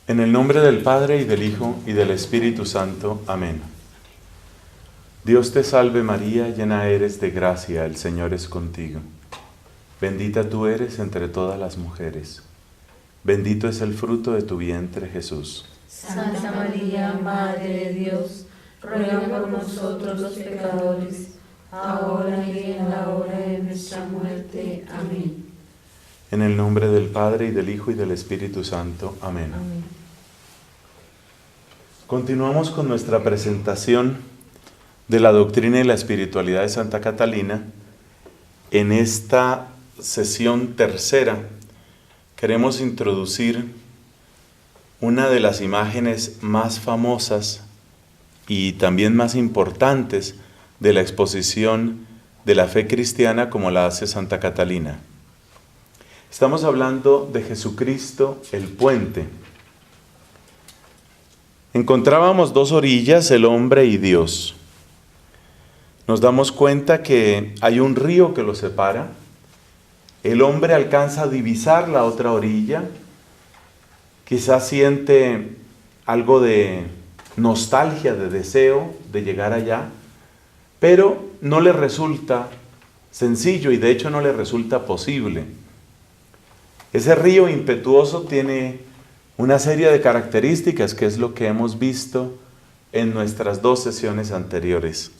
En el nombre del Padre, y del Hijo, y del Espíritu Santo. Amén. Dios te salve María, llena eres de gracia, el Señor es contigo. Bendita tú eres entre todas las mujeres. Bendito es el fruto de tu vientre, Jesús. Santa María, Madre de Dios, ruega por nosotros los pecadores, ahora y en la hora de nuestra muerte. Amén. En el nombre del Padre, y del Hijo, y del Espíritu Santo. Amén. Amén. Continuamos con nuestra presentación de la doctrina y la espiritualidad de Santa Catalina. En esta sesión tercera queremos introducir una de las imágenes más famosas y también más importantes de la exposición de la fe cristiana como la hace Santa Catalina. Estamos hablando de Jesucristo, el puente. Encontrábamos dos orillas, el hombre y Dios. Nos damos cuenta que hay un río que los separa. El hombre alcanza a divisar la otra orilla. Quizás siente algo de nostalgia, de deseo de llegar allá, pero no le resulta sencillo y de hecho no le resulta posible. Ese río impetuoso tiene una serie de características que es lo que hemos visto en nuestras dos sesiones anteriores.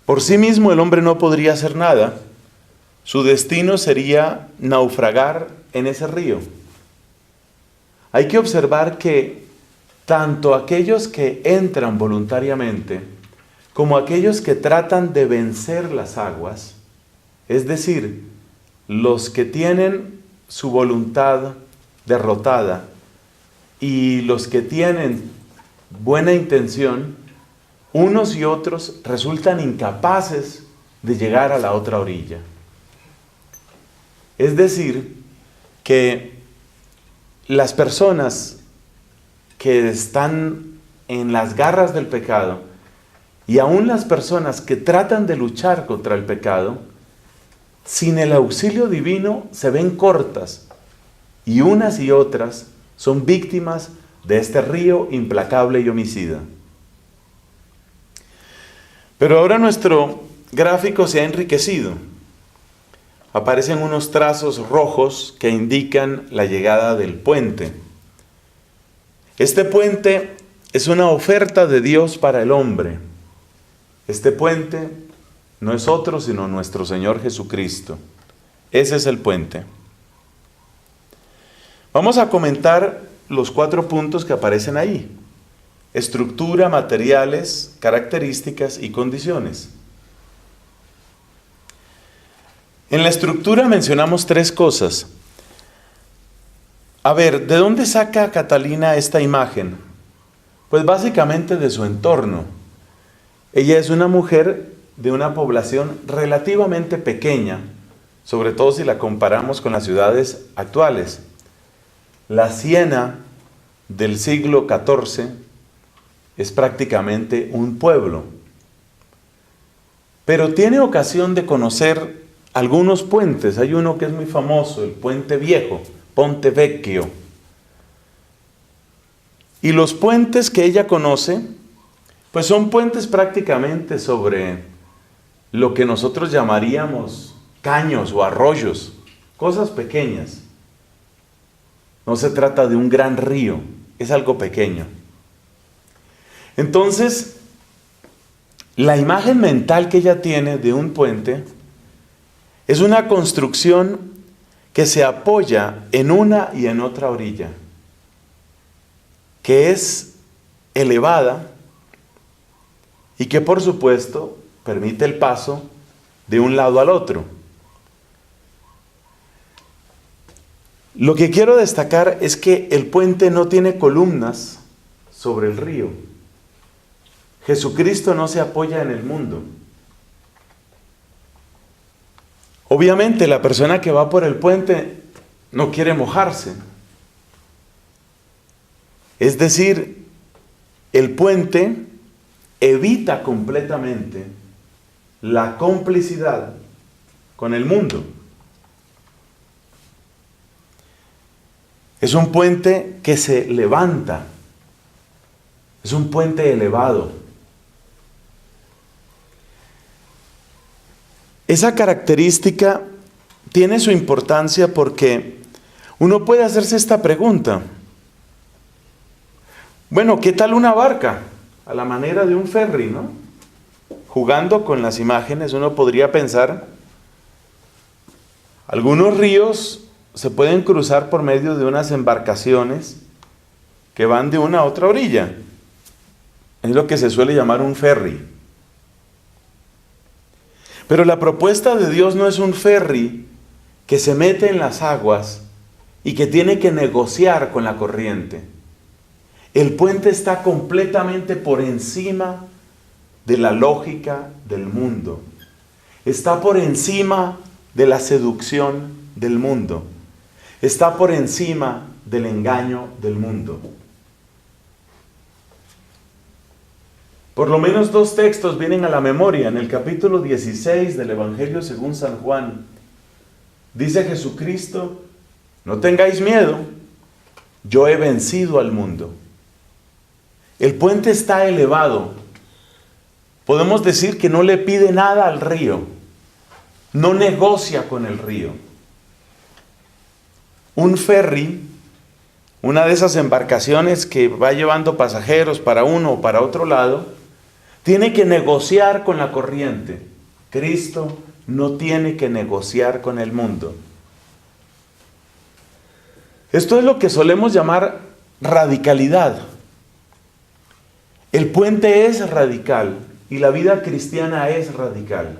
Por sí mismo el hombre no podría hacer nada. Su destino sería naufragar en ese río. Hay que observar que tanto aquellos que entran voluntariamente como aquellos que tratan de vencer las aguas, es decir, los que tienen su voluntad derrotada y los que tienen buena intención, unos y otros resultan incapaces de llegar a la otra orilla. Es decir, que las personas que están en las garras del pecado y aún las personas que tratan de luchar contra el pecado, sin el auxilio divino se ven cortas y unas y otras son víctimas de este río implacable y homicida. Pero ahora nuestro gráfico se ha enriquecido. Aparecen unos trazos rojos que indican la llegada del puente. Este puente es una oferta de Dios para el hombre. Este puente no es otro sino nuestro Señor Jesucristo. Ese es el puente. Vamos a comentar los 4 puntos que aparecen ahí. Estructura, materiales, características y condiciones. En la estructura mencionamos 3 cosas. A ver, ¿de dónde saca Catalina esta imagen? Pues básicamente de su entorno. Ella es una mujer de una población relativamente pequeña, sobre todo si la comparamos con las ciudades actuales. La Siena del siglo XIV es prácticamente un pueblo, pero tiene ocasión de conocer algunos puentes. Hay uno que es muy famoso, el Puente Viejo, Ponte Vecchio. Y los puentes que ella conoce, pues son puentes prácticamente sobre lo que nosotros llamaríamos caños o arroyos, cosas pequeñas. No se trata de un gran río, es algo pequeño. Entonces, la imagen mental que ella tiene de un puente es una construcción que se apoya en una y en otra orilla, que es elevada y que por supuesto permite el paso de un lado al otro. Lo que quiero destacar es que el puente no tiene columnas sobre el río. Jesucristo no se apoya en el mundo. Obviamente la persona que va por el puente no quiere mojarse. Es decir, el puente evita completamente la complicidad con el mundo. Es un puente que se levanta. Es un puente elevado. Esa característica tiene su importancia porque uno puede hacerse esta pregunta. Bueno, ¿qué tal una barca? A la manera de un ferry, ¿no? Jugando con las imágenes, uno podría pensar, algunos ríos se pueden cruzar por medio de unas embarcaciones que van de una a otra orilla. Es lo que se suele llamar un ferry. Pero la propuesta de Dios no es un ferry que se mete en las aguas y que tiene que negociar con la corriente. El puente está completamente por encima de la lógica del mundo. Está por encima de la seducción del mundo. Está por encima del engaño del mundo. Por lo menos 2 textos vienen a la memoria. En el capítulo 16 del Evangelio según San Juan, dice Jesucristo: no tengáis miedo, yo he vencido al mundo. El puente está elevado. Podemos decir que no le pide nada al río, no negocia con el río. Un ferry, una de esas embarcaciones que va llevando pasajeros para uno o para otro lado, tiene que negociar con la corriente. Cristo no tiene que negociar con el mundo. Esto es lo que solemos llamar radicalidad. El puente es radical y la vida cristiana es radical.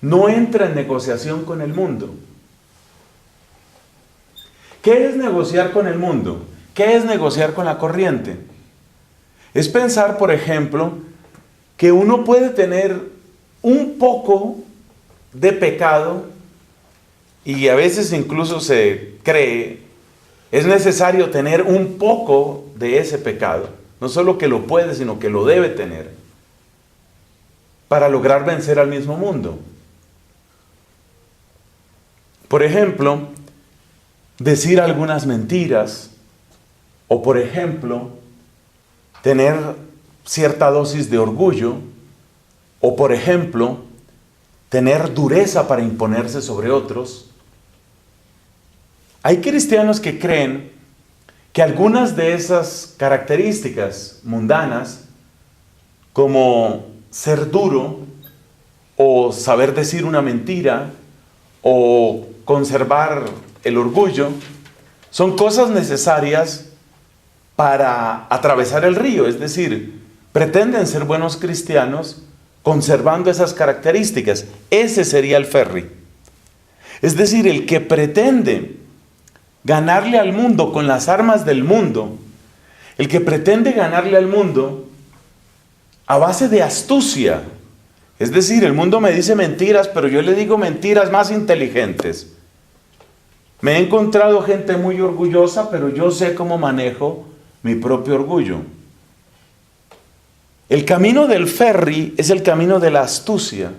No entra en negociación con el mundo. ¿Qué es negociar con el mundo? ¿Qué es negociar con la corriente? Es pensar, por ejemplo, que uno puede tener un poco de pecado y a veces incluso se cree, es necesario tener un poco de ese pecado. No solo que lo puede, sino que lo debe tener para lograr vencer al mismo mundo. Por ejemplo, decir algunas mentiras o, por ejemplo, tener cierta dosis de orgullo o, por ejemplo, tener dureza para imponerse sobre otros. Hay cristianos que creen que algunas de esas características mundanas, como ser duro o saber decir una mentira o conservar el orgullo, son cosas necesarias para atravesar el río. Es decir, pretenden ser buenos cristianos conservando esas características. Ese sería el ferry. Es decir, el que pretende ganarle al mundo con las armas del mundo, el que pretende ganarle al mundo a base de astucia. Es decir, el mundo me dice mentiras, pero yo le digo mentiras más inteligentes. Me he encontrado gente muy orgullosa, pero yo sé cómo manejo mi propio orgullo. El camino del ferry es el camino de la astucia.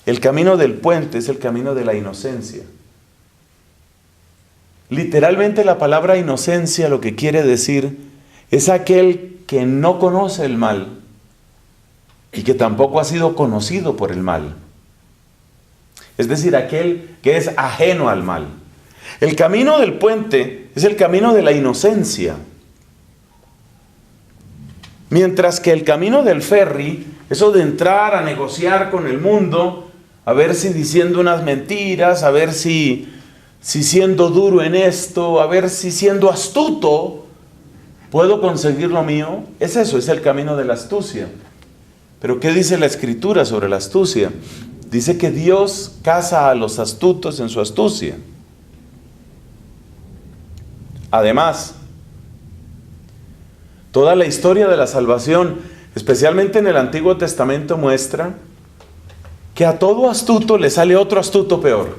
El camino del puente es el camino de la inocencia. Literalmente la palabra inocencia lo que quiere decir es aquel que no conoce el mal y que tampoco ha sido conocido por el mal. Es decir, aquel que es ajeno al mal. El camino del puente es el camino de la inocencia. Mientras que el camino del ferry, eso de entrar a negociar con el mundo, a ver si diciendo unas mentiras, a ver si siendo duro en esto, a ver si siendo astuto puedo conseguir lo mío, es eso, es el camino de la astucia. Pero ¿qué dice la Escritura sobre la astucia? Dice que Dios caza a los astutos en su astucia. Además, toda la historia de la salvación, especialmente en el Antiguo Testamento, muestra que a todo astuto le sale otro astuto peor.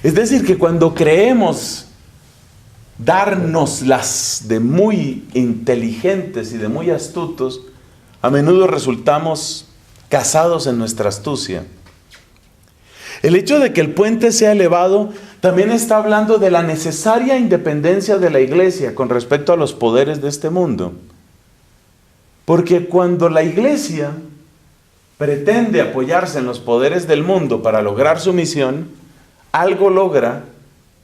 Es decir, que cuando creemos darnos las de muy inteligentes y de muy astutos, a menudo resultamos casados en nuestra astucia. El hecho de que el puente sea elevado también está hablando de la necesaria independencia de la iglesia con respecto a los poderes de este mundo. Porque cuando la iglesia pretende apoyarse en los poderes del mundo para lograr su misión, algo logra,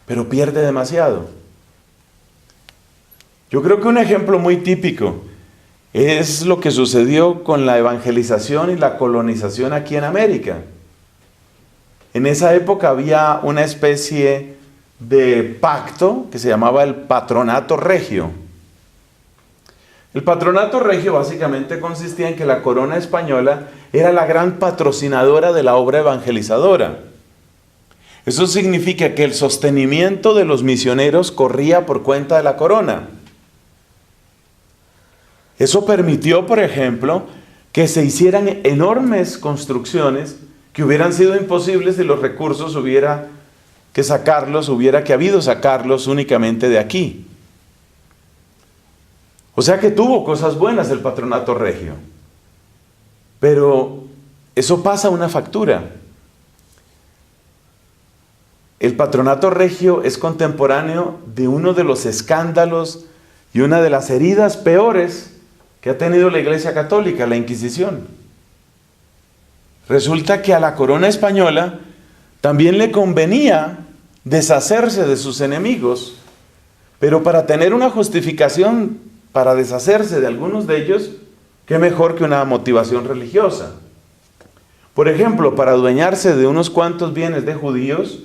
pero pierde demasiado. Yo creo que un ejemplo muy típico es lo que sucedió con la evangelización y la colonización aquí en América. En esa época había una especie de pacto que se llamaba el Patronato Regio. El Patronato Regio básicamente consistía en que la corona española era la gran patrocinadora de la obra evangelizadora. Eso significa que el sostenimiento de los misioneros corría por cuenta de la corona. Eso permitió, por ejemplo, que se hicieran enormes construcciones que hubieran sido imposibles si los recursos hubiera que habido sacarlos únicamente de aquí. O sea que tuvo cosas buenas el Patronato Regio. Pero eso pasa una factura. El Patronato Regio es contemporáneo de uno de los escándalos y una de las heridas peores que ha tenido la Iglesia Católica, la Inquisición. Resulta que a la corona española también le convenía deshacerse de sus enemigos, pero para tener una justificación para deshacerse de algunos de ellos, qué mejor que una motivación religiosa. Por ejemplo, para adueñarse de unos cuantos bienes de judíos,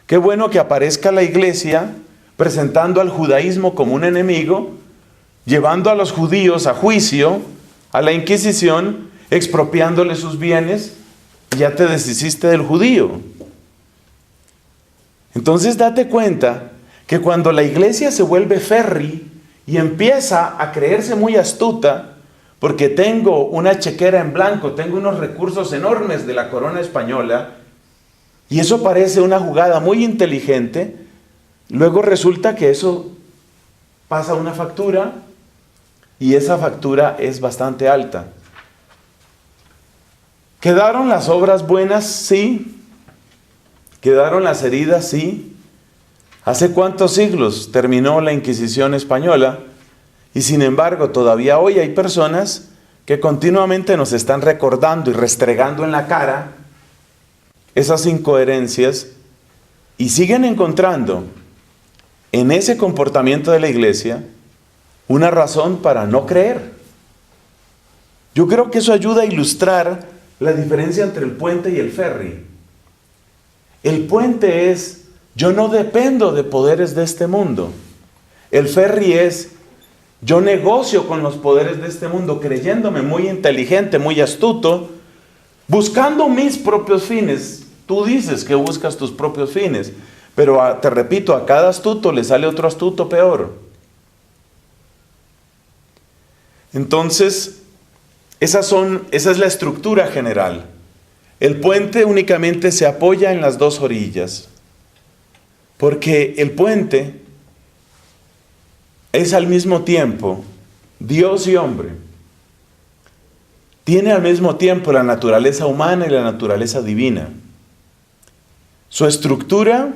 qué bueno que aparezca la iglesia presentando al judaísmo como un enemigo, llevando a los judíos a juicio, a la Inquisición, expropiándole sus bienes, y ya te deshiciste del judío. Entonces date cuenta que cuando la iglesia se vuelve férrea y empieza a creerse muy astuta, porque tengo una chequera en blanco, tengo unos recursos enormes de la corona española, y eso parece una jugada muy inteligente, luego resulta que eso pasa una factura, y esa factura es bastante alta. ¿Quedaron las obras buenas? Sí. ¿Quedaron las heridas? Sí. ¿Hace cuántos siglos terminó la Inquisición española? Y sin embargo, todavía hoy hay personas que continuamente nos están recordando y restregando en la cara esas incoherencias y siguen encontrando en ese comportamiento de la iglesia una razón para no creer. Yo creo que eso ayuda a ilustrar la diferencia entre el puente y el ferry. El puente es, yo no dependo de poderes de este mundo. El ferry es, yo negocio con los poderes de este mundo, creyéndome muy inteligente, muy astuto, buscando mis propios fines. Tú dices que buscas tus propios fines, pero te repito, a cada astuto le sale otro astuto peor. Entonces, esa es la estructura general. El puente únicamente se apoya en las dos orillas, porque el puente es al mismo tiempo Dios y hombre. Tiene al mismo tiempo la naturaleza humana y la naturaleza divina. Su estructura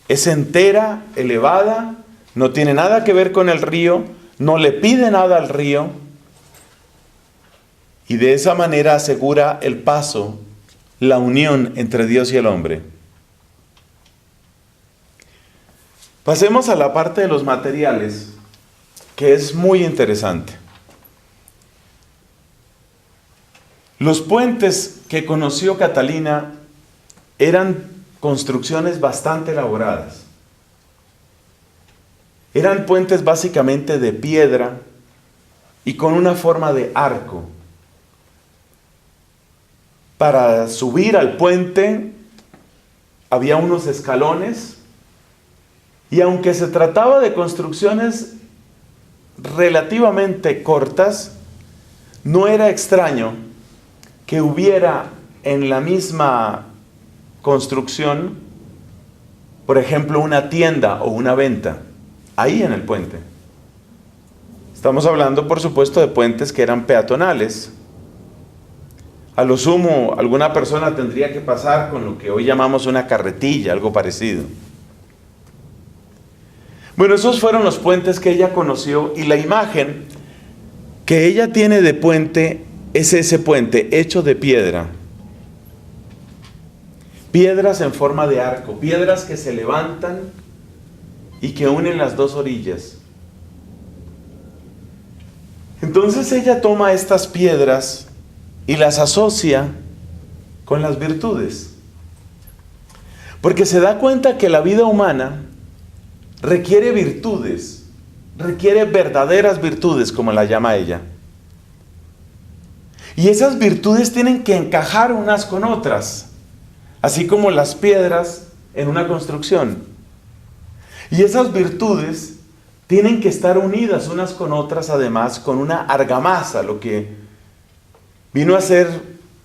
es entera, elevada, no tiene nada que ver con el río, no le pide nada al río, y de esa manera asegura el paso, la unión entre Dios y el hombre. Pasemos a la parte de los materiales, que es muy interesante. Los puentes que conoció Catalina eran construcciones bastante elaboradas. Eran puentes básicamente de piedra y con una forma de arco. Para subir al puente había unos escalones, y aunque se trataba de construcciones relativamente cortas, no era extraño que hubiera en la misma construcción, por ejemplo, una tienda o una venta, ahí en el puente. Estamos hablando, por supuesto, de puentes que eran peatonales. A lo sumo, alguna persona tendría que pasar con lo que hoy llamamos una carretilla, algo parecido. Bueno, esos fueron los puentes que ella conoció, y la imagen que ella tiene de puente es ese puente hecho de piedra. Piedras en forma de arco, piedras que se levantan y que unen las dos orillas. Entonces ella toma estas piedras y las asocia con las virtudes. Porque se da cuenta que la vida humana requiere virtudes, requiere verdaderas virtudes, como la llama ella. Y esas virtudes tienen que encajar unas con otras, así como las piedras en una construcción. Y esas virtudes tienen que estar unidas unas con otras, además, con una argamasa, lo que vino a ser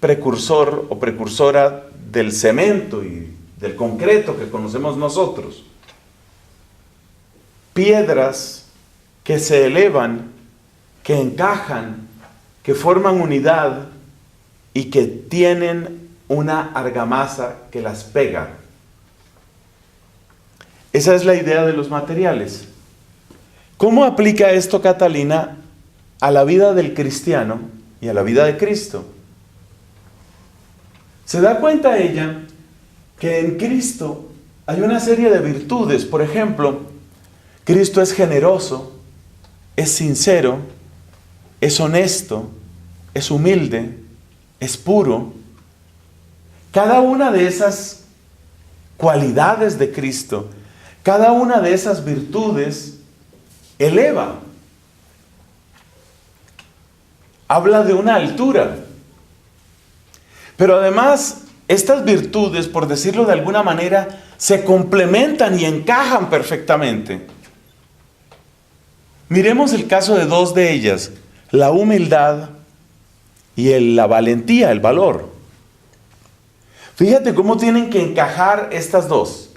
precursor o precursora del cemento y del concreto que conocemos nosotros. Piedras que se elevan, que encajan, que forman unidad y que tienen una argamasa que las pega. Esa es la idea de los materiales. ¿Cómo aplica esto, Catalina, a la vida del cristiano y a la vida de Cristo? Se da cuenta ella que en Cristo hay una serie de virtudes. Por ejemplo, Cristo es generoso, es sincero, es honesto, es humilde, es puro. Cada una de esas cualidades de Cristo, cada una de esas virtudes eleva. Habla de una altura. Pero además, estas virtudes, por decirlo de alguna manera, se complementan y encajan perfectamente. Miremos el caso de dos de ellas, la humildad y la valentía, el valor. Fíjate cómo tienen que encajar estas dos.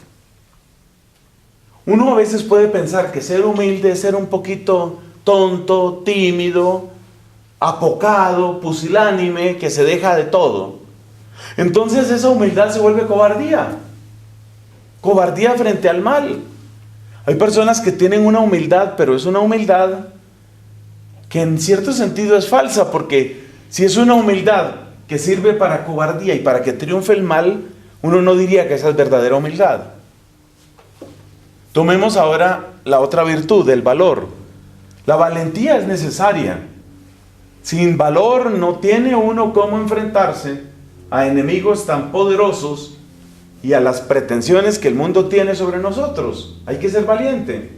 Uno a veces puede pensar que ser humilde es ser un poquito tonto, tímido, apocado, pusilánime, que se deja de todo. Entonces esa humildad se vuelve cobardía. Cobardía frente al mal. Hay personas que tienen una humildad, pero es una humildad que en cierto sentido es falsa, porque si es una humildad que sirve para cobardía y para que triunfe el mal, uno no diría que esa es verdadera humildad. Tomemos ahora la otra virtud, el valor. La valentía es necesaria. Sin valor no tiene uno cómo enfrentarse a enemigos tan poderosos y a las pretensiones que el mundo tiene sobre nosotros. Hay que ser valiente.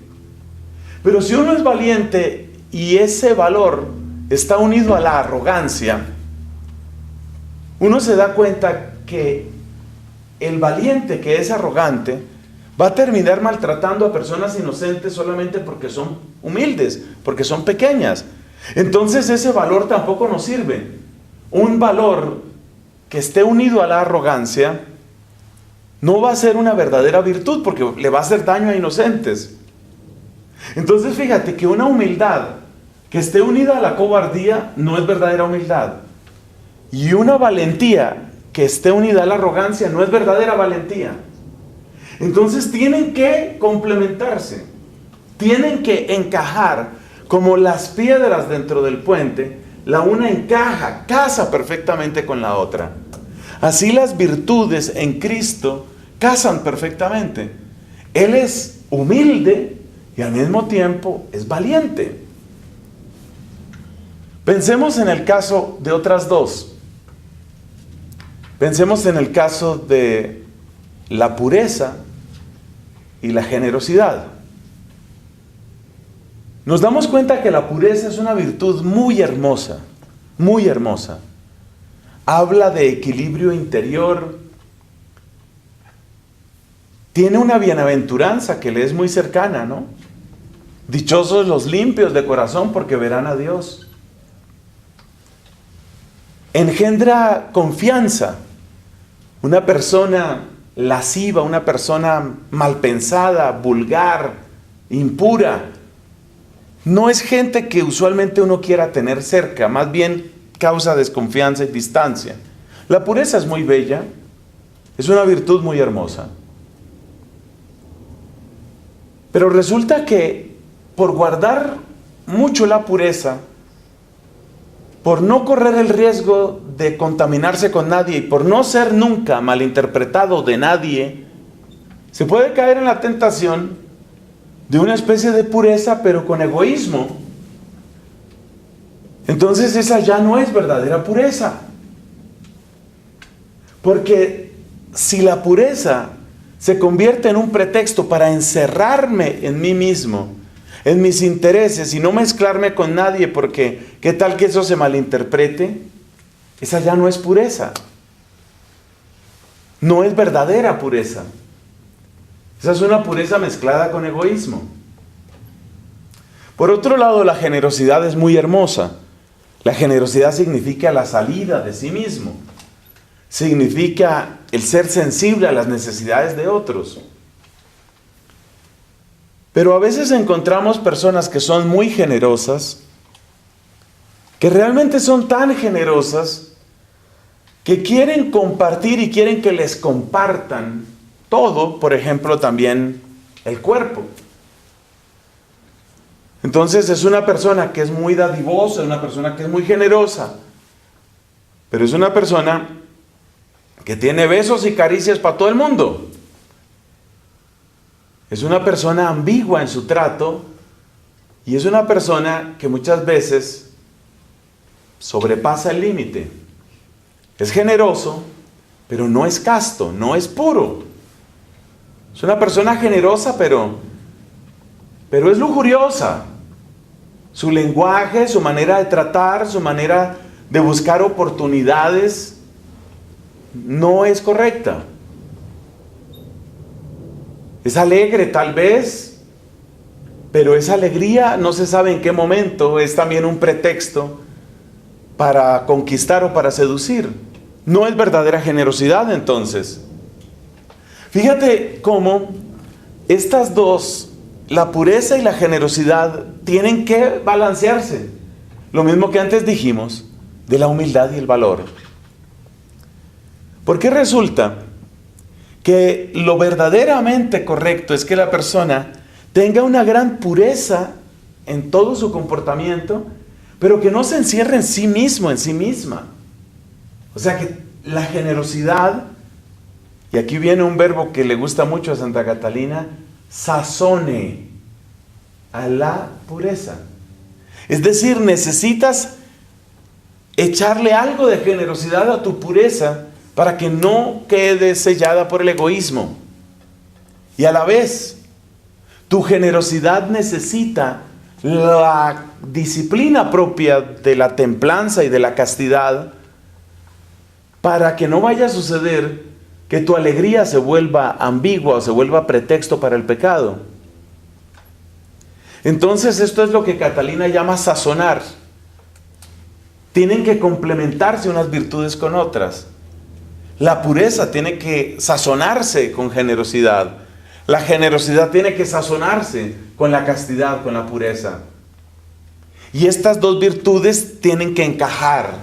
Pero si uno es valiente y ese valor está unido a la arrogancia, uno se da cuenta que el valiente que es arrogante va a terminar maltratando a personas inocentes solamente porque son humildes, porque son pequeñas. Entonces ese valor tampoco nos sirve. Un valor que esté unido a la arrogancia no va a ser una verdadera virtud, porque le va a hacer daño a inocentes. Entonces fíjate que una humildad que esté unida a la cobardía no es verdadera humildad. Y una valentía que esté unida a la arrogancia no es verdadera valentía. Entonces tienen que complementarse, tienen que encajar como las piedras dentro del puente. La una encaja, casa perfectamente con la otra. Así las virtudes en Cristo casan perfectamente. Él es humilde y al mismo tiempo es valiente. Pensemos en el caso de otras dos. Pensemos en el caso de la pureza y la generosidad. Nos damos cuenta que la pureza es una virtud muy hermosa, muy hermosa. Habla de equilibrio interior. Tiene una bienaventuranza que le es muy cercana, ¿no? Dichosos los limpios de corazón, porque verán a Dios. Engendra confianza. Una persona lasciva, una persona malpensada, vulgar, impura, no es gente que usualmente uno quiera tener cerca, más bien causa desconfianza y distancia. La pureza es muy bella, es una virtud muy hermosa. Pero resulta que por guardar mucho la pureza, por no correr el riesgo de contaminarse con nadie y por no ser nunca malinterpretado de nadie, se puede caer en la tentación de una especie de pureza, pero con egoísmo. Entonces esa ya no es verdadera pureza. Porque si la pureza se convierte en un pretexto para encerrarme en mí mismo, en mis intereses y no mezclarme con nadie, porque ¿qué tal que eso se malinterprete? Esa ya no es pureza. No es verdadera pureza. Esa es una pureza mezclada con egoísmo. Por otro lado, la generosidad es muy hermosa. La generosidad significa la salida de sí mismo. Significa el ser sensible a las necesidades de otros. Pero a veces encontramos personas que son muy generosas, que realmente son tan generosas, que quieren compartir y quieren que les compartan todo, por ejemplo, también el cuerpo. Entonces es una persona que es muy dadivosa, una persona que es muy generosa, pero es una persona que tiene besos y caricias para todo el mundo. Es una persona ambigua en su trato y es una persona que muchas veces sobrepasa el límite. Es generoso, pero no es casto, no es puro. Es una persona generosa, pero es lujuriosa. Su lenguaje, su manera de tratar, su manera de buscar oportunidades no es correcta. Es alegre tal vez, pero esa alegría no se sabe en qué momento es también un pretexto para conquistar o para seducir. No es verdadera generosidad entonces. Fíjate cómo estas dos, la pureza y la generosidad, tienen que balancearse. Lo mismo que antes dijimos de la humildad y el valor. Porque resulta que lo verdaderamente correcto es que la persona tenga una gran pureza en todo su comportamiento, pero que no se encierre en sí mismo, en sí misma. O sea que la generosidad, y aquí viene un verbo que le gusta mucho a Santa Catalina, sazone a la pureza. Es decir, necesitas echarle algo de generosidad a tu pureza para que no quede sellada por el egoísmo. Y a la vez, tu generosidad necesita la disciplina propia de la templanza y de la castidad para que no vaya a suceder que tu alegría se vuelva ambigua o se vuelva pretexto para el pecado. Entonces esto es lo que Catalina llama sazonar. Tienen que complementarse unas virtudes con otras. La pureza tiene que sazonarse con generosidad. La generosidad tiene que sazonarse con la castidad, con la pureza. Y estas dos virtudes tienen que encajar.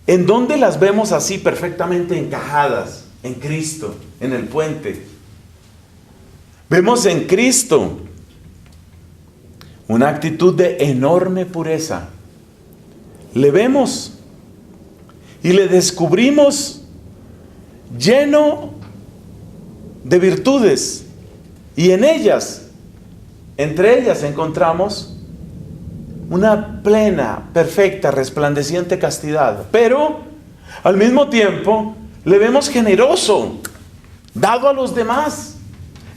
¿En dónde las vemos así perfectamente encajadas? En Cristo, en el puente. Vemos en Cristo una actitud de enorme pureza. Le vemos y le descubrimos lleno de virtudes. Y en ellas, entre ellas encontramos una plena, perfecta, resplandeciente castidad. Pero al mismo tiempo le vemos generoso, dado a los demás,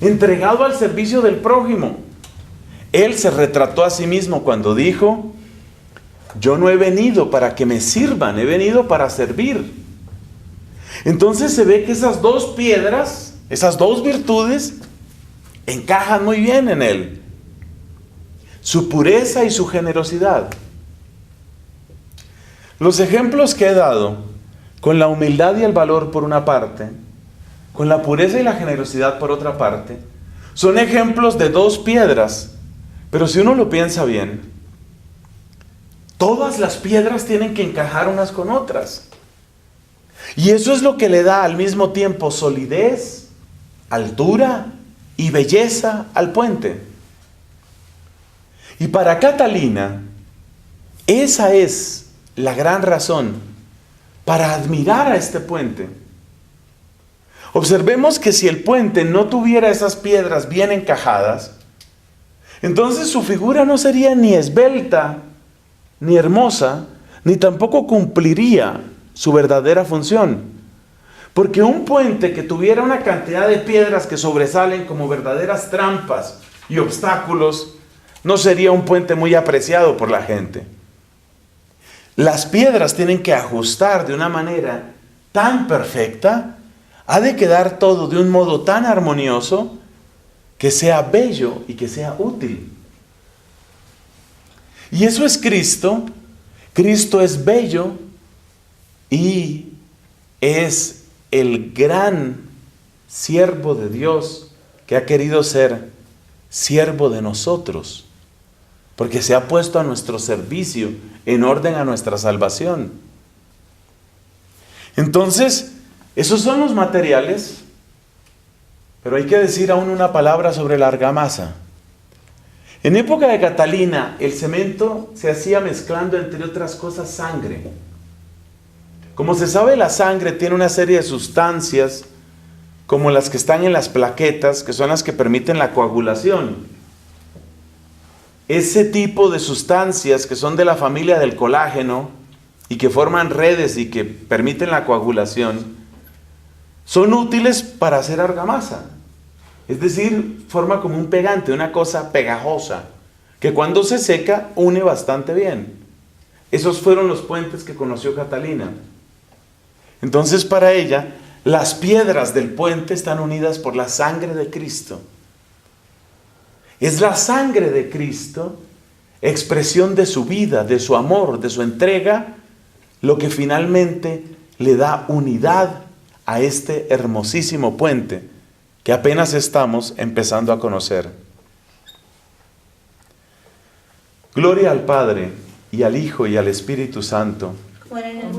entregado al servicio del prójimo. Él se retrató a sí mismo cuando dijo: yo no he venido para que me sirvan, he venido para servir. Entonces se ve que esas dos piedras, esas dos virtudes, encajan muy bien en él. Su pureza y su generosidad. Los ejemplos que he dado, con la humildad y el valor por una parte, con la pureza y la generosidad por otra parte, son ejemplos de dos piedras. Pero si uno lo piensa bien, todas las piedras tienen que encajar unas con otras. Y eso es lo que le da al mismo tiempo solidez, altura y belleza al puente. Y para Catalina, esa es la gran razón para admirar a este puente. Observemos que si el puente no tuviera esas piedras bien encajadas, entonces su figura no sería ni esbelta, ni hermosa, ni tampoco cumpliría su verdadera función. Porque un puente que tuviera una cantidad de piedras que sobresalen como verdaderas trampas y obstáculos, no sería un puente muy apreciado por la gente. Las piedras tienen que ajustar de una manera tan perfecta, ha de quedar todo de un modo tan armonioso, que sea bello y que sea útil. Y eso es Cristo. Cristo es bello y es el gran siervo de Dios que ha querido ser siervo de nosotros, porque se ha puesto a nuestro servicio en orden a nuestra salvación. Entonces, esos son los materiales, pero hay que decir aún una palabra sobre la argamasa. En época de Catalina, el cemento se hacía mezclando, entre otras cosas, sangre. Como se sabe, la sangre tiene una serie de sustancias, como las que están en las plaquetas, que son las que permiten la coagulación. Ese tipo de sustancias que son de la familia del colágeno y que forman redes y que permiten la coagulación, son útiles para hacer argamasa. Es decir, forma como un pegante, una cosa pegajosa, que cuando se seca une bastante bien. Esos fueron los puentes que conoció Catalina. Entonces, para ella, las piedras del puente están unidas por la sangre de Cristo. Es la sangre de Cristo, expresión de su vida, de su amor, de su entrega, lo que finalmente le da unidad a este hermosísimo puente que apenas estamos empezando a conocer. Gloria al Padre, y al Hijo, y al Espíritu Santo. Como era en el